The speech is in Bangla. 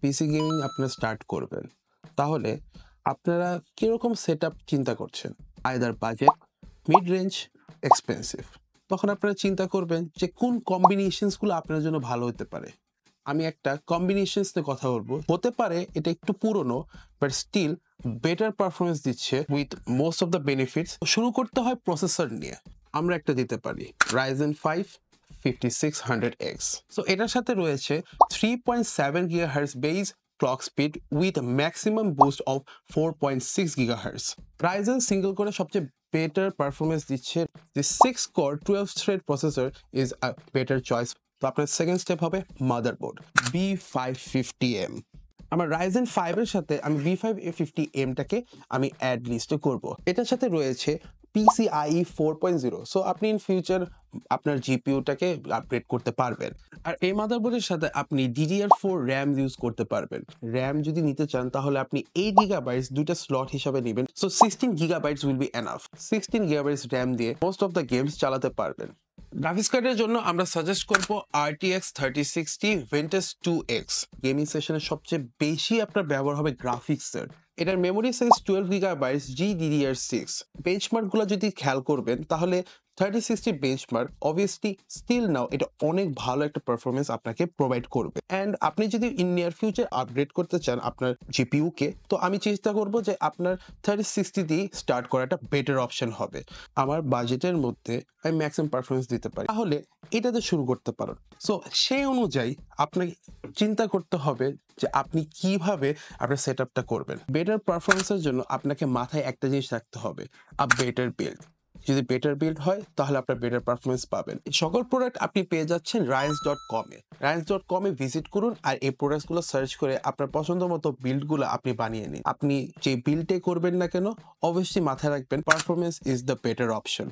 পিসি গেমিং আপনারা স্টার্ট করবেন, তাহলে আপনারা কিরকম সেটআপ চিন্তা করছেন? Either budget, mid range, expensive. তখন আপনারা চিন্তা করবেন যে কোন কম্বিনেশনসগুলো আপনার জন্য ভালো হতে পারে। আমি একটা কম্বিনেশনস নিয়ে কথা বলবো। হতে পারে এটা একটু পুরনো, বাট স্টিল বেটার পারফরমেন্স দিচ্ছে with most of the benefits. শুরু করতে হয় প্রসেসর নিয়ে। আমরা একটা দিতে পারি Ryzen 5 5600X। সো এটার সাথে রয়েছে 3.7 GHz base clock speed with a maximum boost of 4.6 GHz. Ryzen single করে সবচেয়ে বেটার পারফরমেন্স দিচ্ছে। The 6 core 12 thread processor is a better choice. তো আপনার সেকেন্ড স্টেপ হবে মাদারবোর্ড B550M। আমার Ryzen 5 এর সাথে আমি B550M টাকে আমি অ্যাড লিস্টে করব। এটার সাথে রয়েছে PCIe 4.0। সো আপনি ইন ফিউচার আপনার জিপিইউটাকে আপগ্রেড করতে পারবেন। আর এই মাদারবোর্ডের সাথে আপনি DDR4 RAM ইউজ করতে পারবেন। RAM যদি নিতে চান তাহলে আপনি 8 GB দুইটা স্লট হিসাবে নেবেন। So 16 GB will be enough. 16 GB RAM দিয়ে মোস্ট অফ দ্য গেমস চালাতে পারবেন। গ্রাফিক্স কার্ডের জন্য আমরা সাজেস্ট করব RTX 3060 Ventus 2X। গেমিং সেশনে সবচেয়ে বেশি আপনার ব্যবহার হবে গ্রাফিক্সের। এটার মেমোরি সাইজ 12 GB GDDR6। বেঞ্চমার্কগুলো যদি খেয়াল করবেন তাহলে 3060 বেঞ্চমার্ক অবভিয়াসলি স্টিল নাও এটা অনেক ভালো একটা পারফরমেন্স আপনাকে প্রোভাইড করবে। অ্যান্ড আপনি যদি ইন নিয়ার ফিউচার আপগ্রেড করতে চান আপনার জিপিইউকে, তো আমি চেষ্টা করব যে আপনার 3060 দিয়ে স্টার্ট করাটা বেটার অপশন হবে। আমার বাজেটের মধ্যে আমি ম্যাক্সিমাম পারফরমেন্স দিতে পারি, তাহলে এটাতে শুরু করতে পারো। সো সেই অনুযায়ী আপনাকে চিন্তা করতে হবে যে আপনি কিভাবে আপনার সেট আপটা করবেন। বেটার পারফরমেন্সের জন্য আপনাকে মাথায় একটা জিনিস রাখতে হবে, আ বেটার বিল্ড। যদি বেটার বিল্ড হয় তাহলে আপনার বেটার পারফরমেন্স পাবেন। সকল প্রোডাক্ট আপনি পেয়ে যাচ্ছেন Ryans.com-এ। Ryans.com-এ ভিজিট করুন আর এই প্রোডাক্টসগুলো সার্চ করে আপনার পছন্দ মতো বিল্ডগুলো আপনি বানিয়ে নিন। আপনি যে বিল্ডে করবেন না কেন, অবশ্যই মাথায় রাখবেন performance is the better option.